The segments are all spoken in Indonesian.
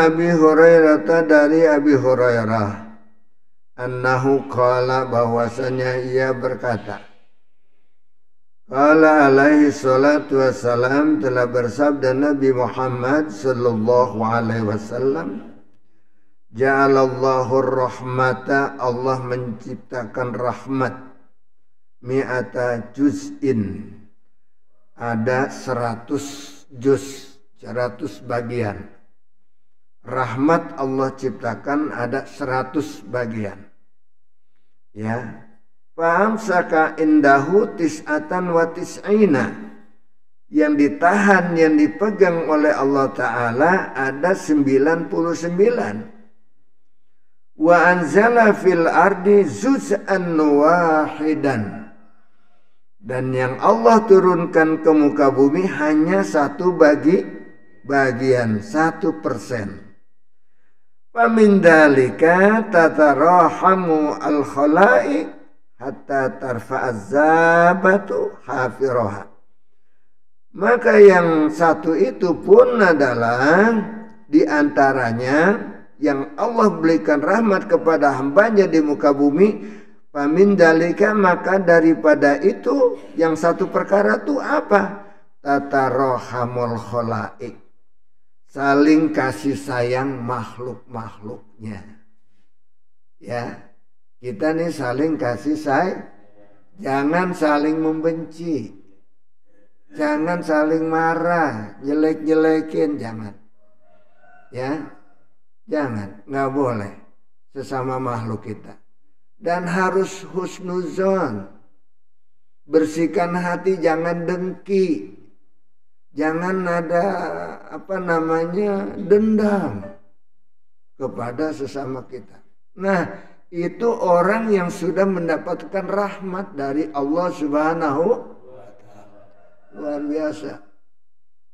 Abi Hurairah, dari Abi Hurairah, annahu qala, bahwasanya ia berkata, qala alaihi salatu wassalam, telah bersabda Nabi Muhammad sallallahu alaihi wasallam, ja'alallahu rahmata, Allah menciptakan rahmat, mi'ata juz'in, ada 100 juz, 100 bagian. Rahmat Allah ciptakan ada 100 bagian. Ya. Fa'amsaka indahu tis'atan wa tis'ina. Yang ditahan, yang dipegang oleh Allah Ta'ala ada 99. Wa anzala fil ardi juz'an wahidan. Dan yang Allah turunkan ke muka bumi hanya satu bagian, 1%. Famin dalika tatarahamu al-khalaiq hatta tarfa'az zabatu hafiroha. Maka yang satu itu pun adalah diantaranya yang Allah berikan rahmat kepada hambanya di muka bumi. Famin dalika, maka daripada itu yang satu perkara itu apa? Tatarahamul khalaiq, saling kasih sayang makhluk-makhluknya. Ya, kita nih saling kasih sayang, jangan saling membenci, jangan saling marah, jelek-jelekin, jangan. Ya, jangan, nggak boleh sesama makhluk kita. Dan harus husnuzon, bersihkan hati, jangan dengki. Jangan ada dendam kepada sesama kita. Nah, itu orang yang sudah mendapatkan rahmat dari Allah Subhanahu wa Ta'ala. Luar biasa.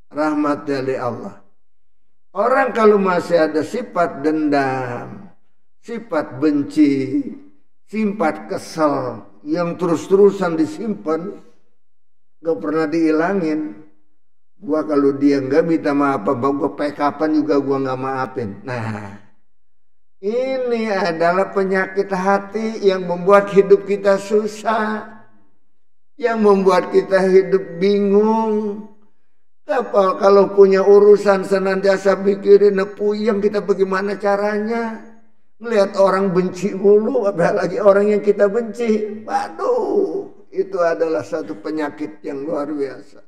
Rahmat dari Allah. Orang kalau masih ada sifat dendam, sifat benci, sifat kesel yang terus-terusan disimpan, gak pernah dihilangin. Gua kalau dia nggak minta maaf, gua kapan juga gua nggak maafin. Nah, ini adalah penyakit hati yang membuat hidup kita susah, yang membuat kita hidup bingung. Kalau punya urusan senantiasa pikirin puyeng kita bagaimana caranya. Melihat orang benci mulu, apalagi orang yang kita benci. Waduh, itu adalah satu penyakit yang luar biasa.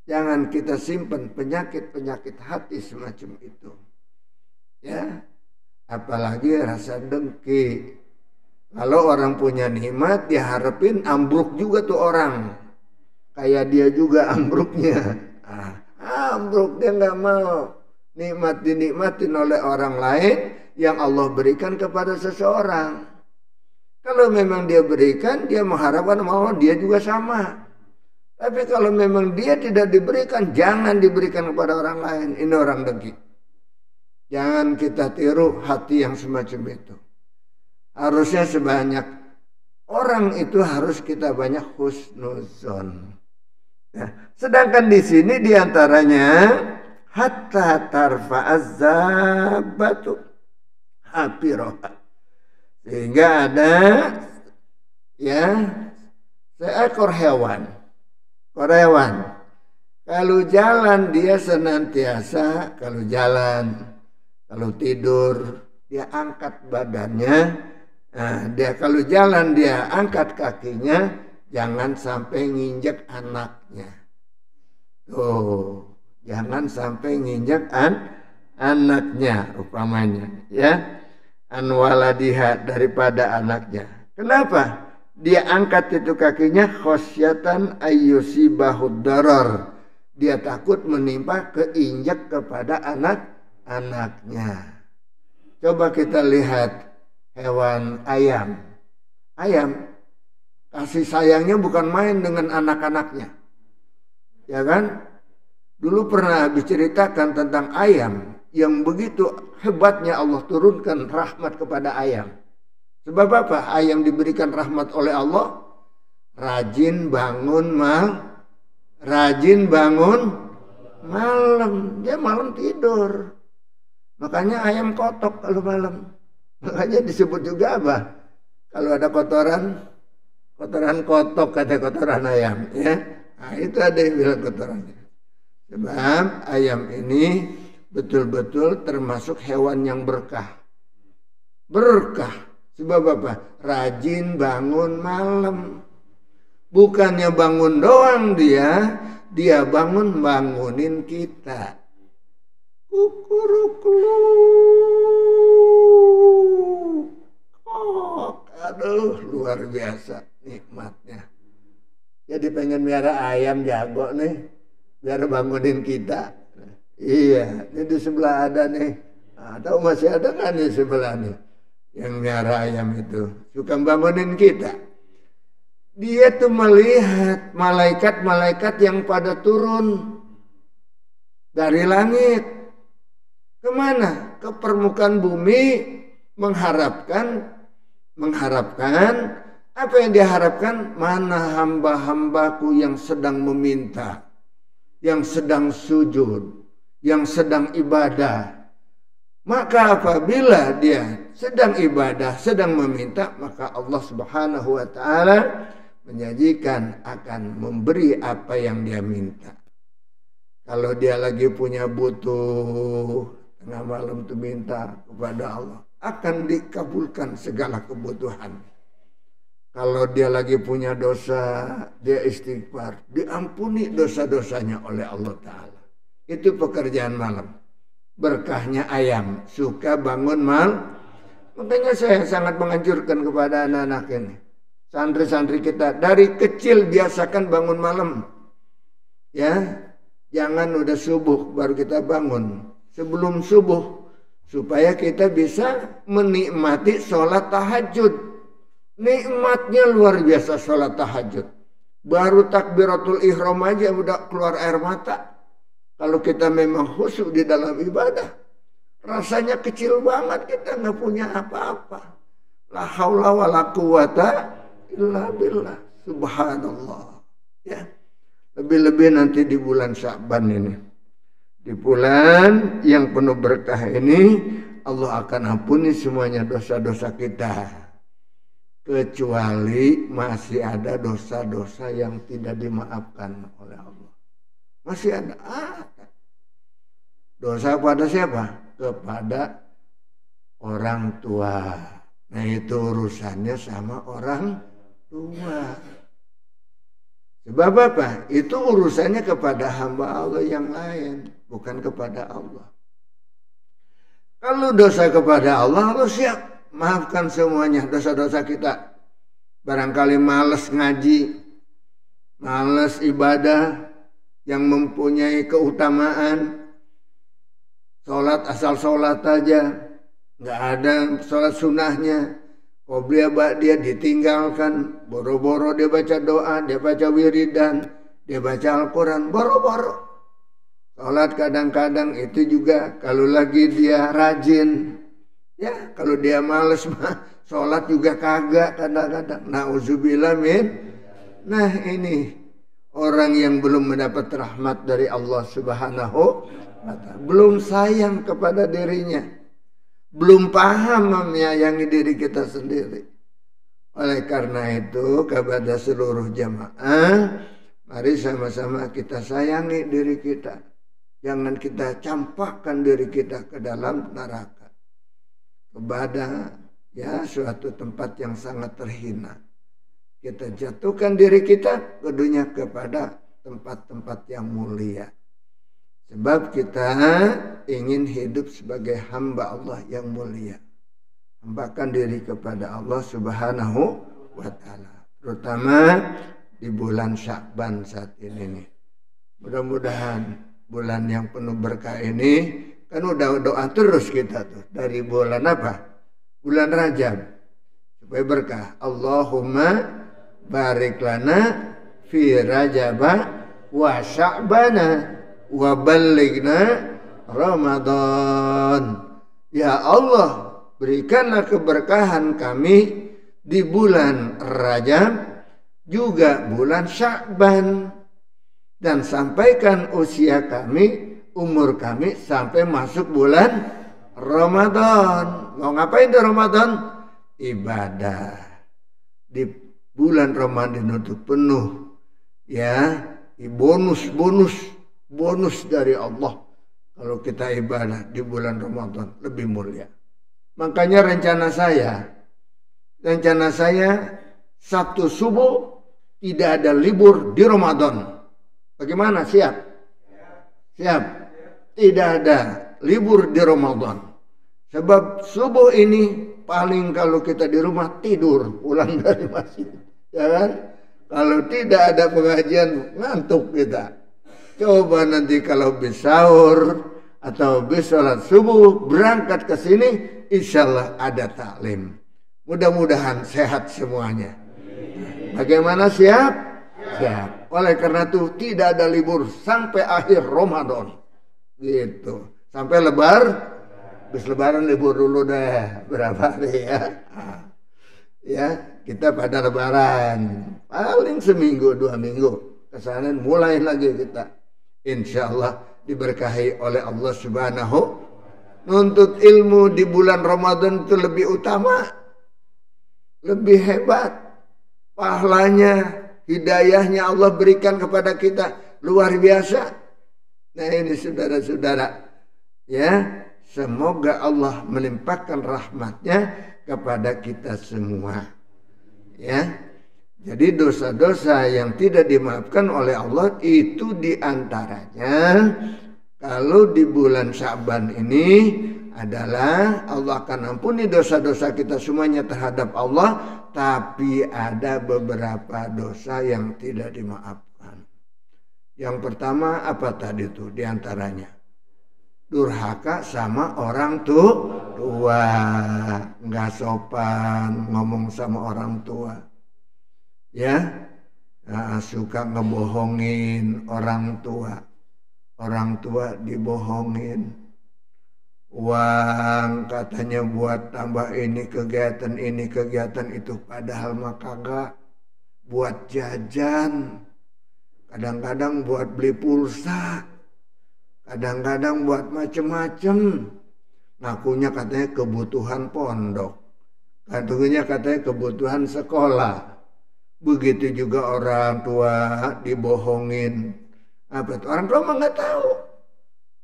Jangan kita simpan penyakit-penyakit hati semacam itu. Ya, apalagi rasa dengki. Kalau orang punya nikmat, dia harapin ambruk juga tuh orang. Kayak dia juga ambruknya. Ambruk, dia nggak mau. Nikmat dinikmatin oleh orang lain yang Allah berikan kepada seseorang. Kalau memang dia berikan, dia mengharapkan mau dia juga sama. Tapi kalau memang dia tidak diberikan, jangan diberikan kepada orang lain. Ini orang dengki. Jangan kita tiru hati yang semacam itu. Harusnya sebanyak orang itu harus kita banyak husnuzon. Ya. Sedangkan di sini diantaranya hatta tarfa'az zabatu hafiroha. Sehingga ada seekor hewan. Kalau jalan dia senantiasa, kalau tidur dia angkat badannya. Nah, kalau jalan dia angkat kakinya, jangan sampai nginjek anaknya. Jangan sampai nginjek anaknya umpamanya, ya. Anwaladiha, daripada anaknya. Kenapa? Dia angkat itu kakinya khosyatan ayyusibahud darar. Dia takut menimpa keinjak kepada anaknya. Coba kita lihat hewan ayam. Ayam kasih sayangnya bukan main dengan anak-anaknya. Ya kan? Dulu pernah diceritakan tentang ayam yang begitu hebatnya Allah turunkan rahmat kepada ayam. Sebab apa? Ayam diberikan rahmat oleh Allah, rajin bangun malam. Dia malam tidur. Makanya ayam kotok kalau malam. Makanya disebut juga apa? Kalau ada kotoran kotok kata kotoran ayam. Ya, nah, itu ada yang bilang kotorannya. Sebab ayam ini betul-betul termasuk hewan yang berkah. Berkah. Sebab apa? Rajin bangun malam. Bukannya bangun doang dia bangunin kita. Kukuruklu. Aduh, luar biasa nikmatnya. Jadi pengen miara ayam jago nih, biar bangunin kita. Iya, ini di sebelah ada nih. Atau masih ada kan di sebelah nih yang miara ayam itu suka bangunin kita. Dia tuh melihat malaikat-malaikat yang pada turun dari langit. Kemana? Ke permukaan bumi mengharapkan apa yang diharapkan? Mana hamba-hambaku yang sedang meminta, yang sedang sujud, yang sedang ibadah. Maka apabila dia sedang ibadah, sedang meminta, maka Allah Subhanahu wa taala menjanjikan akan memberi apa yang dia minta. Kalau dia lagi punya butuh, tengah malam itu minta kepada Allah, akan dikabulkan segala kebutuhan. Kalau dia lagi punya dosa, dia istighfar, diampuni dosa-dosanya oleh Allah Ta'ala. Itu pekerjaan malam. Berkahnya ayam, suka bangun malam. Makanya saya sangat menganjurkan kepada anak-anak ini, santri-santri kita, dari kecil biasakan bangun malam. Ya, jangan udah subuh baru kita bangun. Sebelum subuh, supaya kita bisa menikmati sholat tahajud. Nikmatnya luar biasa sholat tahajud. Baru takbiratul ihram aja udah keluar air mata. Kalau kita memang khusyuk di dalam ibadah, rasanya kecil banget, kita nggak punya apa-apa. La haula wa la quwata illa billah. Subhanallah. Ya. Lebih-lebih nanti di bulan Sya'ban ini. Di bulan yang penuh berkah ini, Allah akan ampuni semuanya dosa-dosa kita. Kecuali masih ada dosa-dosa yang tidak dimaafkan oleh Allah. Masih ada. Dosa kepada siapa? Kepada orang tua. Nah itu urusannya sama orang tua. Sebab apa? Itu urusannya kepada hamba Allah yang lain, bukan kepada Allah. Kalau dosa kepada Allah, Allah siap maafkan semuanya dosa-dosa kita. Barangkali malas ngaji, malas ibadah yang mempunyai keutamaan. Sholat asal sholat aja, nggak ada sholat sunnahnya. Qobliyah ba'diyah ditinggalkan, boro-boro dia baca doa, dia baca wiridan, dia baca Al-Quran, boro-boro. Sholat kadang-kadang itu juga kalau lagi dia rajin, ya kalau dia males mah sholat juga kagak kadang-kadang. Na'udzubillah min. Nah ini orang yang belum mendapat rahmat dari Allah Subhanahu wa ta'ala, belum sayang kepada dirinya, belum paham menyayangi diri kita sendiri. Oleh karena itu kepada seluruh jamaah, mari sama-sama kita sayangi diri kita. Jangan kita campakkan diri kita ke dalam neraka, kepada suatu tempat yang sangat terhina. Kita jatuhkan diri kita ke dunia kepada tempat-tempat yang mulia. Sebab kita ingin hidup sebagai hamba Allah yang mulia. Hambakan diri kepada Allah Subhanahu wa ta'ala. Terutama di bulan Sya'ban saat ini nih. Mudah-mudahan bulan yang penuh berkah ini, kan udah doa terus kita tuh. Dari bulan apa? Bulan Rajab. Supaya berkah. Allahumma barik lana fi Rajaba wa Sya'bana wa ballighna Ramadan. Ya Allah, berikanlah keberkahan kami di bulan Rajab, juga bulan Sya'ban. dan sampaikan usia kami, umur kami sampai masuk bulan Ramadan. Mau ngapain di Ramadan? Ibadah. Di bulan Ramadan itu penuh ya, bonus dari Allah. Kalau kita ibadah di bulan Ramadan lebih mulia. Makanya rencana saya Sabtu subuh tidak ada libur di Ramadan. Bagaimana? Siap? Siap. Tidak ada libur di Ramadan. Sebab subuh ini paling kalau kita di rumah tidur pulang dari masjid. Ya kan? Kalau tidak ada pengajian ngantuk kita. Coba nanti kalau habis sahur atau habis sholat subuh berangkat ke sini, insya Allah ada taklim. Mudah-mudahan sehat semuanya. Bagaimana, siap? Siap. Oleh karena itu tidak ada libur sampai akhir Ramadan. Gitu. Sampai habis lebaran libur dulu deh. Berapa hari ya? Ya, kita pada lebaran. Paling seminggu, 2 minggu. Kesanan mulai lagi kita. Insya Allah diberkahi oleh Allah Subhanahu. Nuntut ilmu di bulan Ramadan itu lebih utama. Lebih hebat. Pahalanya, hidayahnya Allah berikan kepada kita luar biasa. Nah ini saudara-saudara, ya semoga Allah melimpahkan rahmatnya kepada kita semua. Ya, jadi dosa-dosa yang tidak dimaafkan oleh Allah itu diantaranya kalau di bulan Sya'ban ini adalah Allah akan ampuni dosa-dosa kita semuanya terhadap Allah, tapi ada beberapa dosa yang tidak dimaafkan. Yang pertama apa tadi tuh diantaranya? Durhaka sama orang tua, nggak sopan ngomong sama orang tua, ya, suka ngebohongin orang tua dibohongin. Uang katanya buat tambah ini kegiatan itu, padahal mah kagak. Buat jajan, kadang-kadang buat beli pulsa, kadang-kadang buat macem-macem. Ngakunya katanya kebutuhan pondok, katanya kebutuhan sekolah. Begitu juga orang tua dibohongin. Apa itu? Orang tua mah nggak tahu.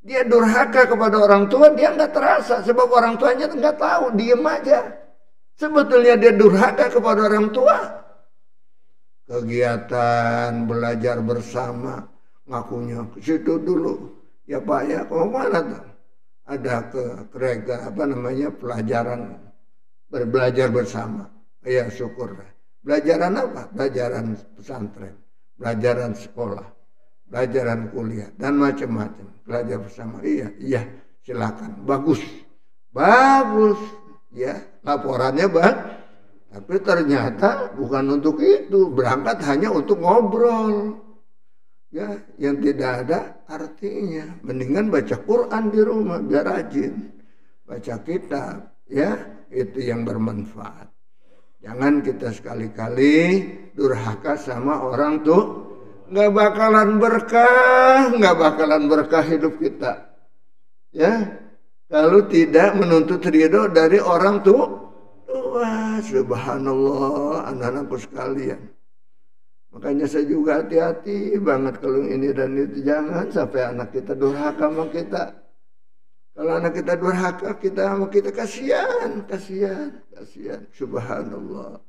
Dia durhaka kepada orang tua, dia nggak terasa sebab orang tuanya nggak tahu, diem aja. Sebetulnya dia durhaka kepada orang tua. Kegiatan belajar bersama, ngakunya ke situ dulu. Ya Pak ya, mau mana tuh? Ada pelajaran belajar bersama. Ya syukur. Belajaran apa? Belajaran pesantren, belajaran sekolah, pelajaran kuliah dan macam-macam. Belajar bersama. Iya, silakan. Bagus. Ya, laporannya tapi ternyata bukan untuk itu. Berangkat hanya untuk ngobrol. Ya, yang tidak ada artinya. Mendingan baca Quran di rumah biar rajin. Baca kitab, ya, itu yang bermanfaat. Jangan kita sekali-kali durhaka sama orang tuh. Nggak bakalan berkah hidup kita. Ya, kalau tidak menuntut ridho dari orang tua. Subhanallah, anak-anakku sekalian. Makanya saya juga hati-hati banget kalau ini dan itu. Jangan sampai anak kita durhaka sama kita. Kalau anak kita durhaka sama kita kasihan. Subhanallah.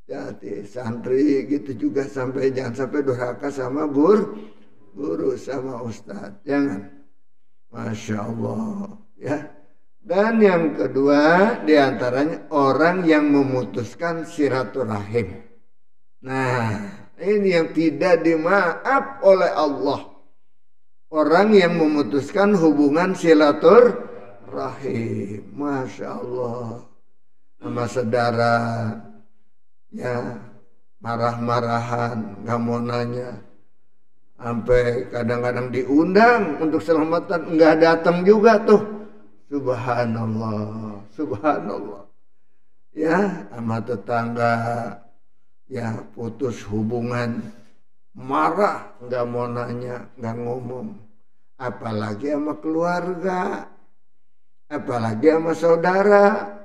Hati santri gitu juga jangan sampai durhaka sama guru sama ustadz. Jangan. Masya Allah. Ya. Dan yang kedua diantaranya orang yang memutuskan silaturahim. Nah, ini yang tidak dimaaf oleh Allah. Orang yang memutuskan hubungan silaturahim. Masya Allah. Sama saudara, ya, marah-marahan, nggak mau nanya. Sampai kadang-kadang diundang untuk selamatan, nggak datang juga tuh. Subhanallah. Ya, sama tetangga, ya, putus hubungan. marah, nggak mau nanya, nggak ngomong. Apalagi sama keluarga, apalagi sama saudara.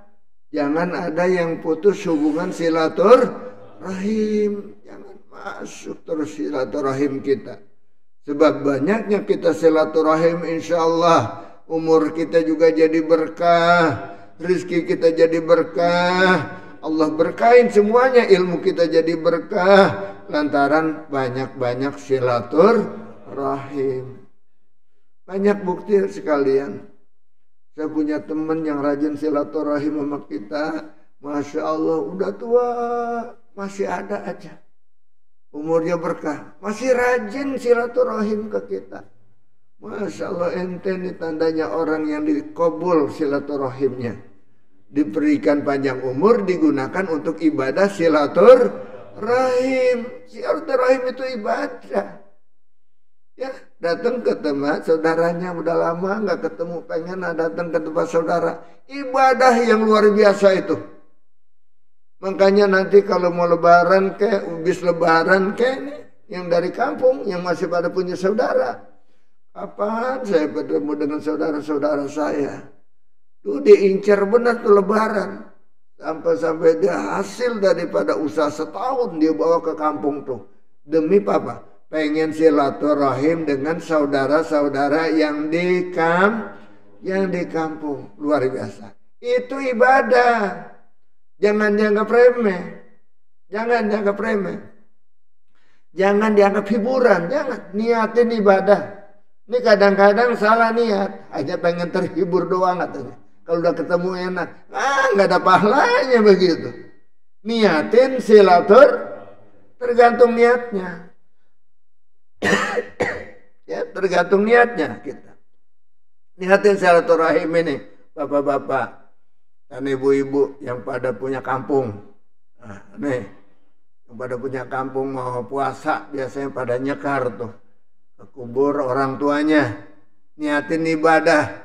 Jangan ada yang putus hubungan silaturahim. Jangan masuk terus silaturahim kita. Sebab banyaknya kita silaturahim, insya Allah umur kita juga jadi berkah, rezeki kita jadi berkah, Allah berkahin semuanya, ilmu kita jadi berkah lantaran banyak-banyak silaturahim. Banyak bukti sekalian. Saya punya teman yang rajin silaturahim sama kita, masya Allah udah tua masih ada aja. Umurnya berkah, masih rajin silaturahim ke kita. Masya Allah, ente ini tandanya orang yang dikabul silaturahimnya. Diberikan panjang umur, digunakan untuk ibadah silaturahim. Silaturahim itu ibadah. Ya, datang ke tempat saudaranya udah lama nggak ketemu, pengen datang ke tempat saudara. Ibadah yang luar biasa itu. Makanya nanti kalau mau lebaran habis lebaran nih, yang dari kampung yang masih pada punya saudara. Kapan saya bertemu dengan saudara-saudara saya? Tuh diincar benar tuh lebaran. Sampai dia hasil daripada usaha setahun dia bawa ke kampung tuh. Demi apa? Pengen silaturahim dengan saudara-saudara yang di kampung. Luar biasa. Itu ibadah. Jangan dianggap remeh. Jangan dianggap remeh. Jangan dianggap hiburan. Jangan. Niatin ibadah. Ini kadang-kadang salah niat. Hanya pengen terhibur doang katanya. Kalau udah ketemu enak. Nggak ada pahalanya begitu. Niatin tergantung niatnya. Ya, tergantung niatnya kita. Niatin silaturahim ini. Bapak-bapak dan ibu-ibu yang pada punya kampung. Nah, nih, yang pada punya kampung mau puasa biasanya pada nyekar tuh ke kubur orang tuanya, niatin ibadah,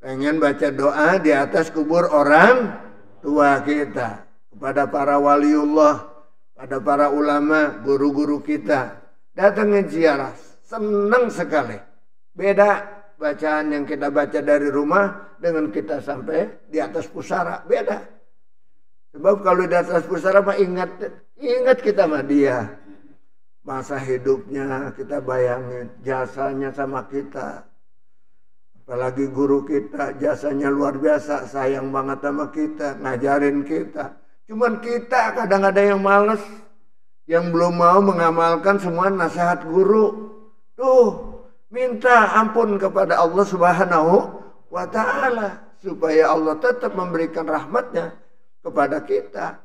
pengen baca doa di atas kubur orang tua kita, kepada para waliullah, pada para ulama, guru-guru kita, datangin ziarah, senang sekali. Beda bacaan yang kita baca dari rumah dengan kita sampai di atas pusara, beda. Sebab kalau di atas pusara mah ingat kita sama dia. Masa hidupnya kita bayangin, jasanya sama kita. Apalagi guru kita, jasanya luar biasa, sayang banget sama kita, ngajarin kita. Cuman kita kadang ada yang males, yang belum mau mengamalkan semua nasihat guru. Tuh, minta ampun kepada Allah Subhanahu wa ta'ala supaya Allah tetap memberikan rahmatnya kepada kita,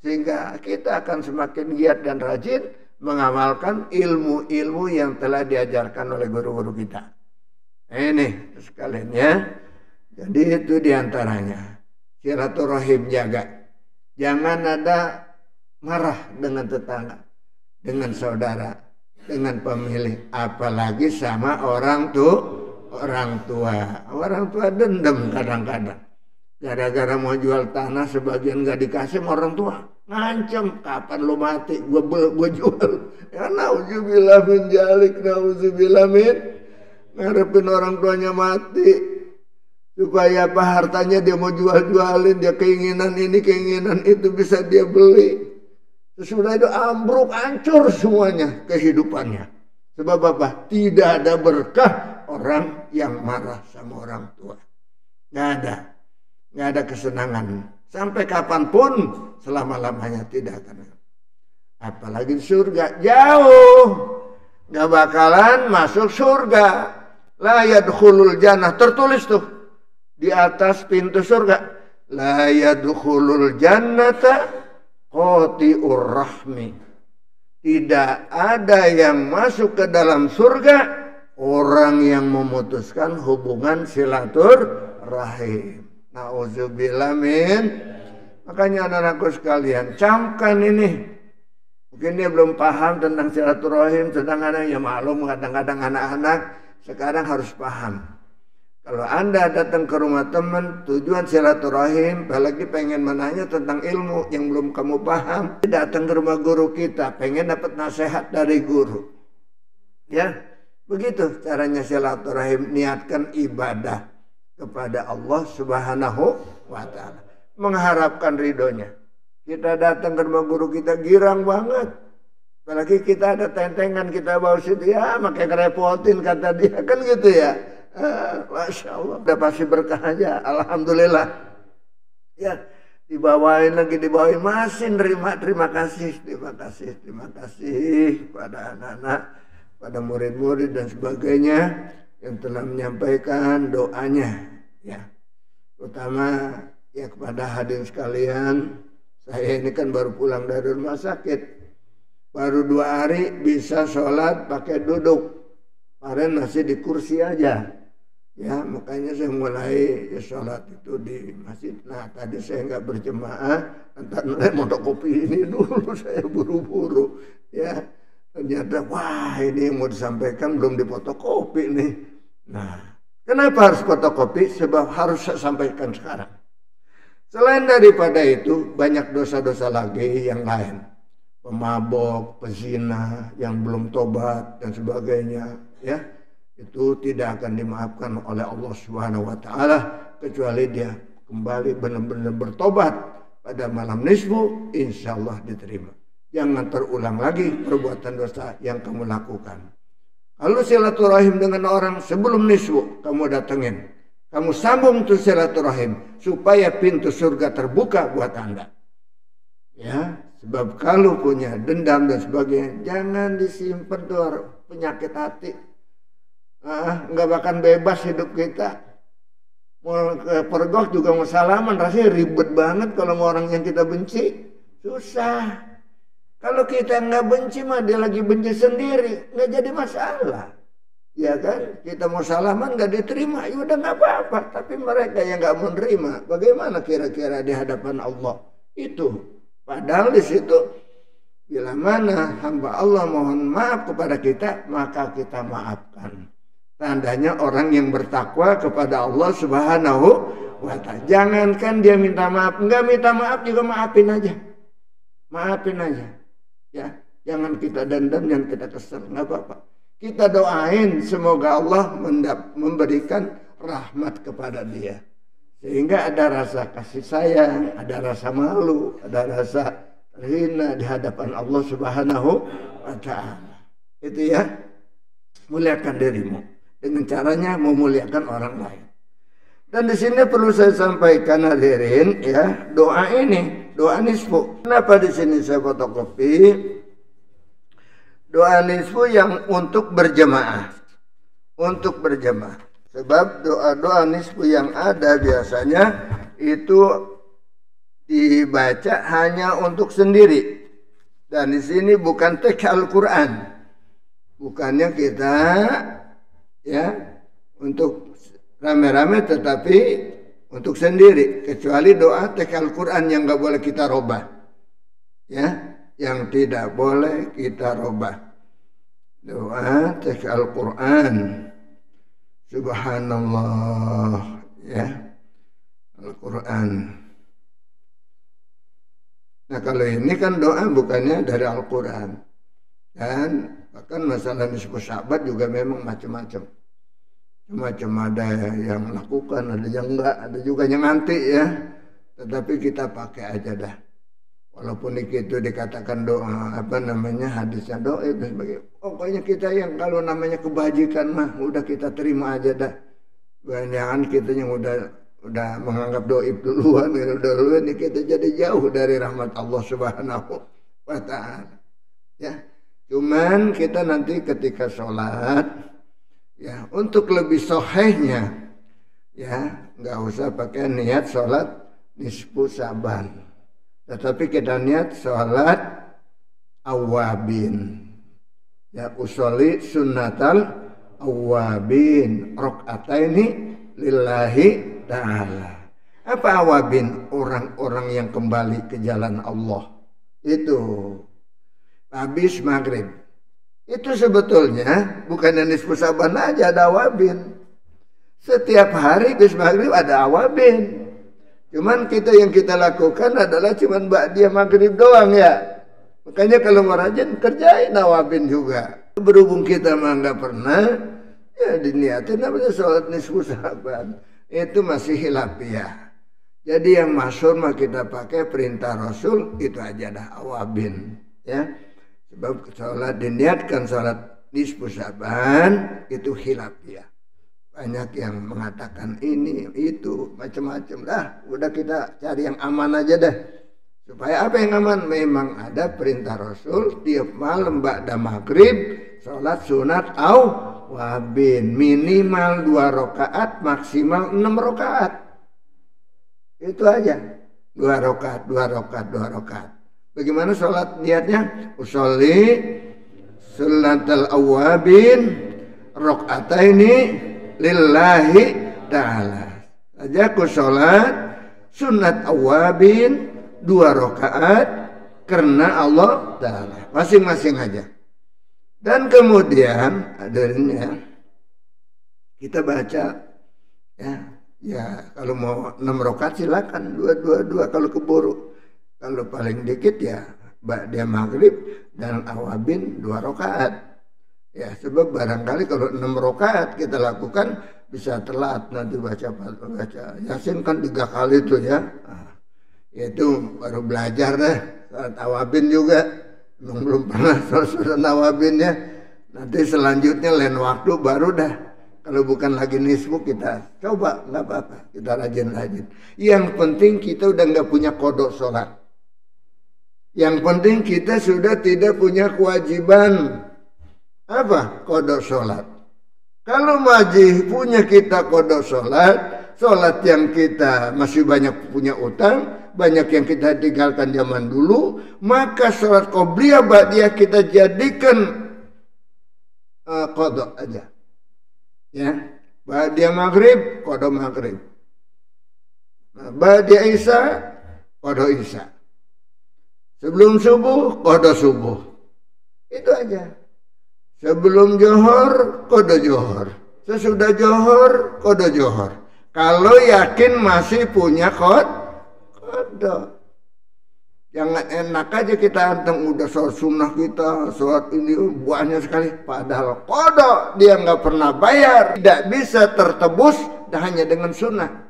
sehingga kita akan semakin giat dan rajin mengamalkan ilmu-ilmu yang telah diajarkan oleh guru-guru kita. Ini sekalian ya. Jadi itu diantaranya silaturahim, jaga. Jangan ada marah dengan tetangga, dengan saudara, dengan pemilih, apalagi sama orang tua. Orang tua dendam kadang-kadang. Gara-gara mau jual tanah sebagian gak dikasih sama orang tua, ngancem, kapan lo mati gue jual. Ya nauzubillah min jalik, nauzubillah min, ngarepin orang tuanya mati supaya apa, hartanya dia mau jualin, dia keinginan ini keinginan itu bisa dia beli. Sesudah itu ambruk, hancur semuanya kehidupannya. Sebab apa? Tidak ada berkah orang yang marah sama orang tua. Nggak ada kesenangan. Sampai kapanpun selama-lamanya tidak akan. Apalagi surga, jauh. Nggak bakalan masuk surga. La yadkhulul jannah, tertulis tuh di atas pintu surga. La yadkhulul jannata qati'ur rahmi. Tidak ada yang masuk ke dalam surga orang yang memutuskan hubungan silaturahim. Nauzubillah min. Makanya anak-anakku sekalian, camkan ini. Mungkin dia belum paham tentang silaturahim, sedangkan ya maklum kadang-kadang anak-anak sekarang harus paham. Kalau Anda datang ke rumah teman, tujuan silaturahim, apalagi pengen menanya tentang ilmu yang belum kamu paham, datang ke rumah guru kita, pengen dapat nasihat dari guru. Ya, begitu caranya silaturahim, niatkan ibadah kepada Allah Subhanahu wa taala, mengharapkan ridhonya. Kita datang ke rumah guru kita girang banget. Apalagi kita ada tentengan kita bawa situ, ya makai ngerepotin kata dia, kan gitu ya. Masya Allah, udah pasti berkah aja, alhamdulillah. Ya, dibawain lagi, dibawain, masih nerima, terima kasih pada anak-anak, pada murid-murid dan sebagainya yang telah menyampaikan doanya, ya. Terutama ya kepada hadirin sekalian, saya ini kan baru pulang dari rumah sakit. Baru 2 hari bisa sholat pakai duduk. Kemarin masih di kursi aja. Ya, makanya saya mulai ya, sholat itu di masjid. Nah, tadi saya nggak berjemaah. Entar mau kopi ini dulu, saya buru-buru. Ya, ternyata wah ini yang mau disampaikan belum difotokopi nih. Nah, kenapa harus fotokopi? Sebab harus saya sampaikan sekarang. Selain daripada itu, banyak dosa-dosa lagi yang lain. Pemabok, pezina yang belum tobat dan sebagainya, ya, itu tidak akan dimaafkan oleh Allah Subhanahu wa taala kecuali dia kembali benar-benar bertobat pada malam nisfu, insyaallah diterima. Jangan terulang lagi perbuatan dosa yang kamu lakukan. Lalu silaturahim dengan orang sebelum nisfu kamu datengin. Kamu sambung tuh silaturahim supaya pintu surga terbuka buat Anda. Ya, sebab kalau punya dendam dan sebagainya, jangan disimpan tuh penyakit hati. Nggak bakal bebas hidup kita. Mau ke pergok juga mau salaman, rasanya ribet banget kalau mau orang yang kita benci. Susah. Kalau kita nggak benci mah dia lagi benci sendiri, nggak jadi masalah. Ya kan, kita mau salaman nggak diterima, ya udah nggak apa-apa. Tapi mereka yang nggak menerima, bagaimana kira-kira di hadapan Allah? Itu. Padahal di situ bila mana hamba Allah mohon maaf kepada kita, maka kita maafkan. Tandanya orang yang bertakwa kepada Allah Subhanahu wa taala. Jangankan dia minta maaf, enggak minta maaf juga maafin aja. Maafin aja. Ya, jangan kita dendam, jangan kita kesel, enggak apa-apa. Kita doain semoga Allah memberikan rahmat kepada dia. Sehingga ada rasa kasih sayang, ada rasa malu, ada rasa terhina di hadapan Allah Subhanahu wa taala. Itu ya, muliakan dirimu dengan caranya memuliakan orang lain. Dan di sini perlu saya sampaikan hadirin ya, doa ini, doa nisfu. Kenapa di sini saya fotokopi? Doa nisfu yang untuk berjemaah. Untuk berjemaah. Sebab doa-doa nisfu yang ada biasanya itu dibaca hanya untuk sendiri. Dan di sini bukan teks Al-Quran. Bukannya kita ya untuk rame-rame, tetapi untuk sendiri. Kecuali doa teks Al-Quran yang nggak boleh kita robah. Ya, yang tidak boleh kita robah. Doa teks Al-Quran. Subhanallah, ya, Al-Quran. Nah kalau ini kan doa bukannya dari Al-Quran. Dan bahkan masalah nisfu Sya'ban juga memang macam-macam. Macam ada yang lakukan, ada yang enggak, ada juga yang nanti ya. Tetapi kita pakai aja dah. Walaupun itu dikatakan doa, apa namanya, hadisnya doa dan sebagainya. Pokoknya kita yang kalau namanya kebajikan mah udah kita terima aja dah. Banyakan kita yang udah menganggap doib duluan, ini kita jadi jauh dari rahmat Allah Subhanahu wa taala. Ya. Cuman kita nanti ketika sholat ya, untuk lebih sohehnya ya, nggak usah pakai niat sholat nisfu Sya'ban. Tetapi kita niat sholat awabin. Ya, usolli sunnatal awabin. Rok'ataini lillahi ta'ala. Apa awabin? Orang-orang yang kembali ke jalan Allah. Itu. Habis maghrib. Itu sebetulnya bukan nisfu Sya'ban aja ada awabin. Setiap hari habis maghrib ada awabin. Cuman yang kita lakukan adalah cuman ba'diyah maghrib doang ya. Makanya kalau mau rajin kerjain nawabin juga. Berhubung kita mah nggak pernah, ya diniatin namanya sholat nisfu Sa'ban. Itu masih hilafiyah. Jadi yang masyhur mah kita pakai perintah Rasul itu aja dah awabin, ya. Sebab sholat diniatkan sholat nisfu Sa'ban itu khilafiyah. Banyak yang mengatakan ini itu macam-macam lah. Udah kita cari yang aman aja deh. Supaya apa yang aman? Memang ada perintah Rasul tiap malam ba'da maghrib sholat sunat awabin minimal 2 rakaat maksimal 6 rakaat. Itu aja. 2 rakaat, 2 rakaat, 2 rakaat. Bagaimana sholat niatnya? Usolli sunatal awabin rakaataini lillahi ta'ala. Saja aku sholat sunat awabin 2 rakaat karena Allah Ta'ala. Masing-masing aja. Dan kemudian adanya kita baca ya kalau mau 6 rakaat silakan 2 kalau keburu. Kalau paling dikit ya dia maghrib dan awabin 2 rakaat. Ya sebab barangkali kalau 6 rakaat kita lakukan bisa telat nanti baca Yasin kan 3 kali itu ya. Itu baru belajar deh sholat awabin juga. Belum pernah sholat awabin ya. Nanti selanjutnya lain waktu baru dah. Kalau bukan lagi nisfu kita coba, nggak apa-apa, kita rajin-rajin. Yang penting kita udah nggak punya kodok sholat. Yang penting kita sudah tidak punya kewajiban apa? Kodok sholat. Kalau masih punya kita kodok sholat, sholat yang kita masih banyak punya utang, banyak yang kita tinggalkan zaman dulu, maka sholat qobliyah ba'diyah kita jadikan kodok aja. Ya, ba'diyah maghrib, kodok maghrib. Ba'diyah isya, kodok isya. Sebelum subuh, kodok subuh. Itu aja. Sebelum johor, kodok johor. Sesudah johor, kodok johor. Kalau yakin masih punya kodok. Jangan enak aja kita anteng udah sholat sunnah kita, sholat ini banyak sekali. Padahal kodok dia nggak pernah bayar. Tidak bisa tertebus hanya dengan sunnah.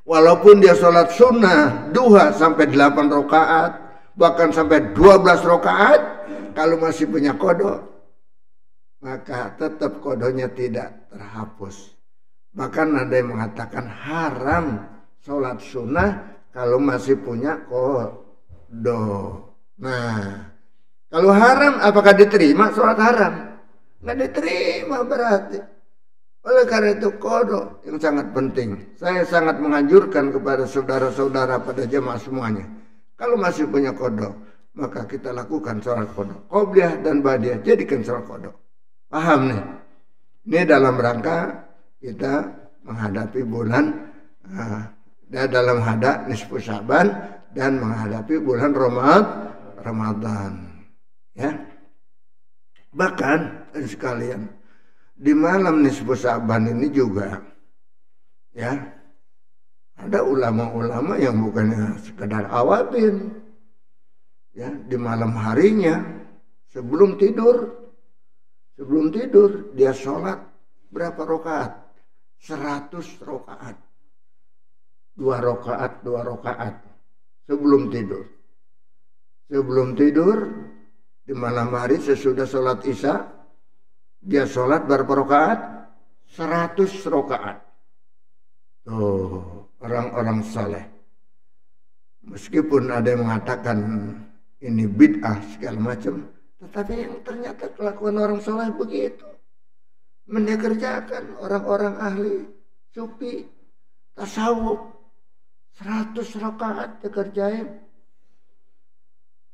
Walaupun dia sholat sunnah duha sampai 8 rakaat, bahkan sampai 12 rakaat, kalau masih punya kodok, maka tetap kodoknya tidak terhapus. Bahkan ada yang mengatakan haram sholat sunnah kalau masih punya kodok. Nah, kalau haram apakah diterima sholat haram? Nggak diterima berarti. Oleh karena itu kodok yang sangat penting. Saya sangat menganjurkan kepada saudara-saudara pada jemaah semuanya. Kalau masih punya kodok, maka kita lakukan sholat kodok. Qobliyah dan ba'diyah jadikan sholat kodok. Paham nih? Ini dalam rangka kita menghadapi bulan dalam hadap nisfu Sa'ban dan menghadapi bulan Ramadan. Ya. Bahkan sekalian di malam nisfu Sa'ban ini juga ya ada ulama-ulama yang bukannya sekedar awabin ya di malam harinya sebelum tidur dia sholat berapa rakaat? 100 rakaat. 2 rakaat sebelum tidur. Sebelum tidur di malam hari sesudah sholat isya dia sholat berapa rakaat? 100 rakaat. Tuh, orang-orang saleh. Meskipun ada yang mengatakan ini bid'ah segala macam, tetapi yang ternyata kelakuan orang saleh begitu. Mereka kerjakan orang-orang ahli sufi, tasawuf, 100 rakaat dikerjain.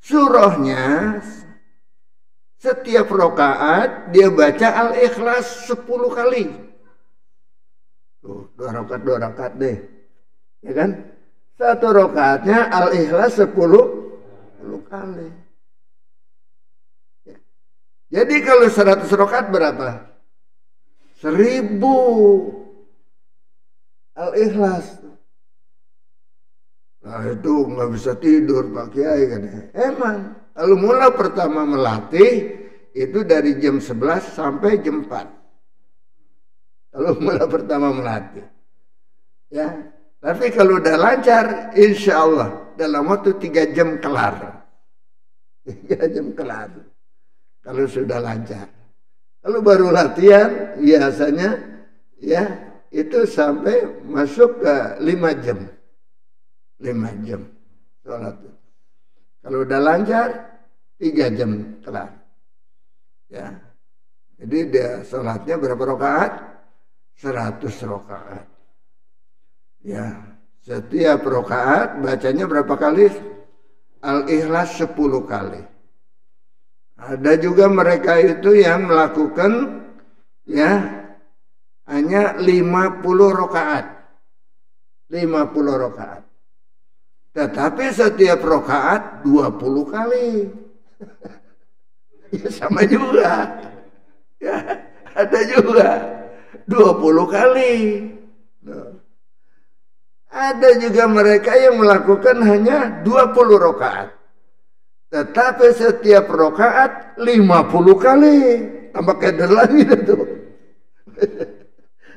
Surahnya setiap rakaat dia baca Al-Ikhlas 10 kali. Tuh, 2 rakaat deh. Ya kan? Satu rakaatnya Al-Ikhlas 10 kali. Ya. Jadi kalau 100 rakaat berapa? 1000 Al-Ikhlas. Nah itu nggak bisa tidur Pak Kiai kan. Emang kalau mula pertama melatih itu dari jam 11 sampai jam 4. Kalau mula pertama melatih. Ya. Tapi kalau udah lancar, insya Allah dalam waktu 3 jam kelar. 3 jam kelar. Kalau sudah lancar. Kalau baru latihan, biasanya ya itu sampai masuk ke 5 jam. 5 jam sholat. Kalau udah lancar 3 jam kelar. Ya. Jadi dia sholatnya berapa rakaat? 100 rakaat. Ya, setiap rakaat bacanya berapa kali? Al-Ikhlas 10 kali. Ada juga mereka itu yang melakukan ya hanya 50 rakaat. 50 rakaat. Tetapi setiap rakaat 20 kali. Ya sama juga. Ya, ada juga 20 kali. Nah. Ada juga mereka yang melakukan hanya 20 rakaat. Tetapi setiap rakaat 50 kali. Tambah keder lagi itu.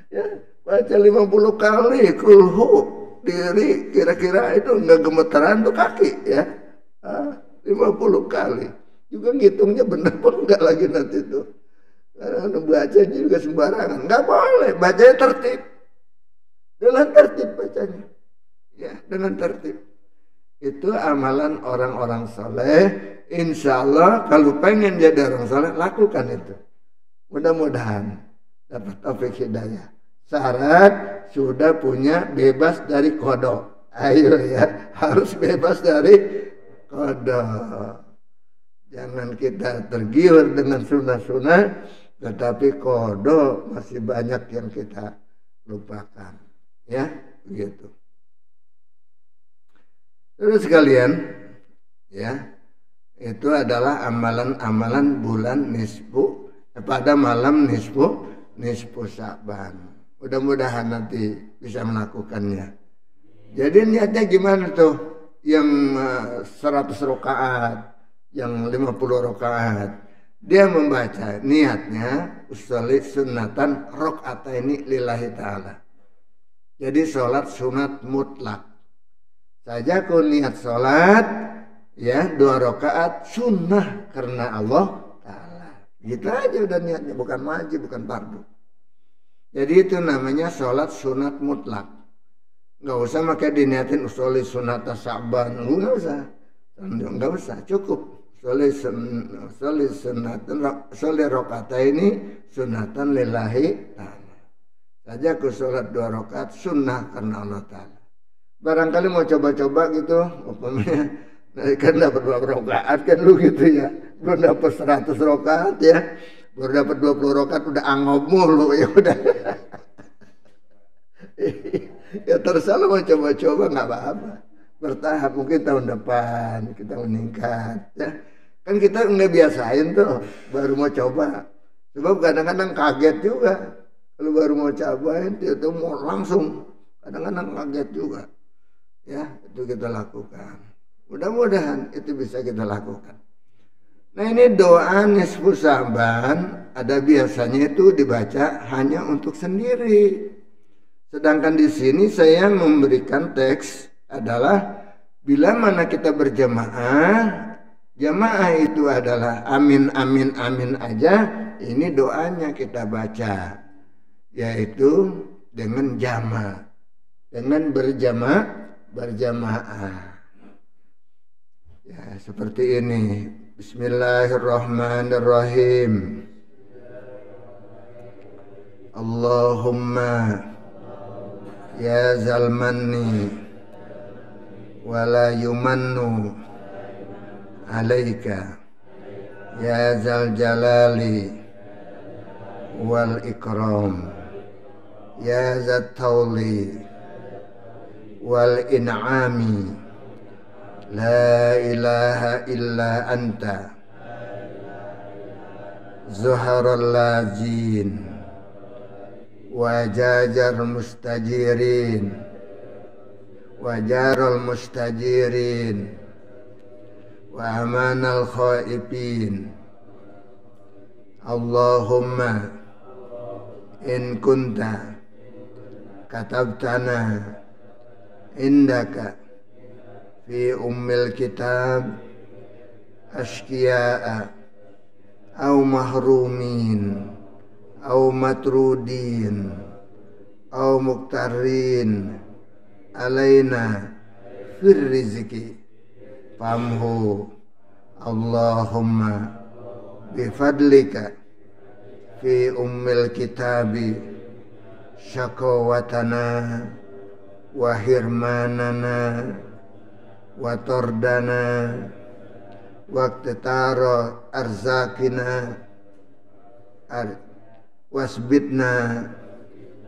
Ya, baca 50 kali kulhu. Diri kira-kira itu enggak gemetaran tuh kaki ya. 50 kali. Juga ngitungnya benar pun enggak lagi nanti tuh. Karena bacanya juga sembarangan. Enggak boleh, bacanya tertib. Dengan tertib bacanya. Ya, dengan tertib. Itu amalan orang-orang saleh. Insya Allah kalau pengen jadi orang saleh lakukan itu. Mudah-mudahan dapat taufik hidayah. Syarat sudah punya bebas dari kodok. Ayo ya, harus bebas dari kodok. Jangan kita tergiur dengan sunnah-sunnah, tetapi kodok masih banyak yang kita lupakan. Ya, begitu. Terus sekalian, ya, itu adalah amalan-amalan bulan nisfu pada malam nisfu Sya'ban. Mudah-mudahan nanti bisa melakukannya. Jadi niatnya gimana tuh? Yang 100 rakaat, yang 50 rakaat. Dia membaca niatnya usolli sunnatan rakaataini lillahi ta'ala. Jadi sholat sunat mutlak. Saja aku niat sholat ya 2 rakaat sunnah karena Allah Ta'ala. Gitu aja udah niatnya, bukan wajib, bukan fardu. Jadi itu namanya sholat sunat mutlak. Nggak usah pakai diniatin usolli sunata Sya'ban, nggak usah, cukup. Usolli rakaataini sunatan lillahi ta'ala. Saja aku sholat 2 rakaat sunnah karena Allah Ta'ala. Barangkali mau coba-coba gitu, umpamanya kan dapat 2 rakaat kan lu gitu ya. Belum dapat 100 rakaat ya. Baru dapat 20 rakaat udah angob mulu ya udah. Ya terserah mau coba-coba nggak apa-apa. Bertahap mungkin tahun depan kita meningkat ya. Kan kita nggak biasain tuh baru mau coba. Sebab kadang-kadang kaget juga. Kalau baru mau cobain itu mau langsung. Kadang-kadang kaget juga. Ya itu kita lakukan. Mudah-mudahan itu bisa kita lakukan. Nah ini doa nisfu Sya'ban ada biasanya itu dibaca hanya untuk sendiri. Sedangkan di sini saya memberikan teks adalah bila mana kita berjamaah, jamaah itu adalah amin amin amin aja. Ini doanya kita baca, yaitu dengan jama, dengan berjamaah. Ya seperti ini. Bismillahirrahmanirrahim. Allahumma ya zalmanni wala yumannu alaika ya zal jalali wal ikram ya zat tawli wal in'ami la ilaha illa anta zuharal lazin wajajar mustajirin wa jarul mustajirin wa amanal khaifin. Allahumma in kunta katabtana indaka fi ummil kitab ashqiya'a au mahrumin au matrudin au muktarin alaina fir rizki famhu Allahumma bifadlika fi ummil kitabi syakawatana wa hirmanana wa tordana waqtitara arzakina wasbitna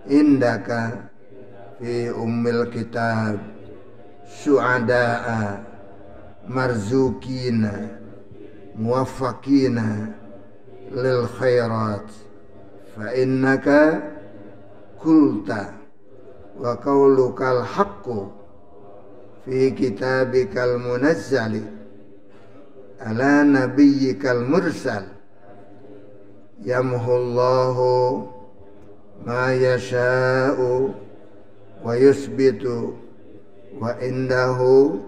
indaka fi ummil kitab su'ada'a marzukina muwaffaqina lil khairat fa innaka qulta wa qaulukal haqqu fi kitabikal munazzali ala nabiyyikal mursal yamhullahu ma yasha'u wa yusbitu wa indahu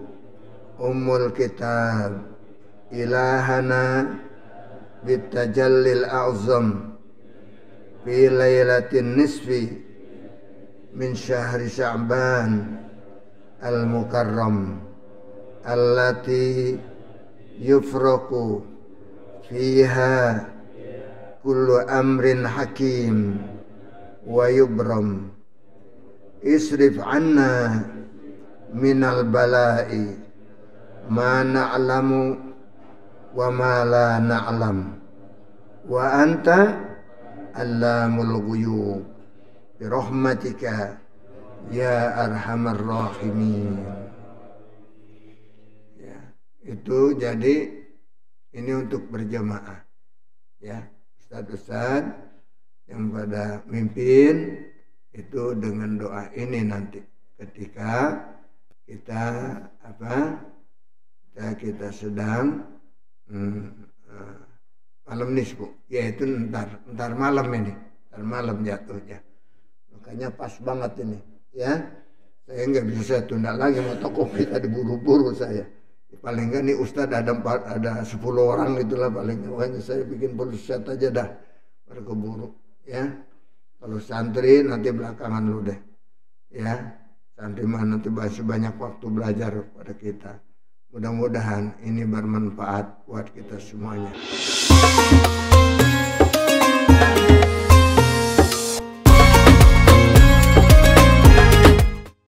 ummul kitab ilahana bitajallil a'zam fi laylatin nisfi min syahri sya'ban al-mukarram allati yufraku fiha kullu amrin hakim wa yubram isrif anna minal bala'i ma na'lamu wa ma la na'lam wa anta allamul ghuyub bi rahmatika ya arhamar rahimin. Ya, itu jadi ini untuk berjamaah ya, ustaz-ustaz yang pada mimpin itu dengan doa ini nanti ketika kita kita sedang malam nisfu, yaitu ntar malam ini, ntar malam jatuhnya. Makanya pas banget ini, ya. Saya nggak bisa saya tunda lagi, mau kopi tadi buru-buru saya. Paling nggak nih Ustadz ada 10 orang itulah paling nggak. Makanya saya bikin polset aja dah, berkeburu, ya. Kalau santri nanti belakangan lu deh, ya. Santri mah nanti banyak waktu belajar pada kita. Mudah-mudahan ini bermanfaat buat kita semuanya.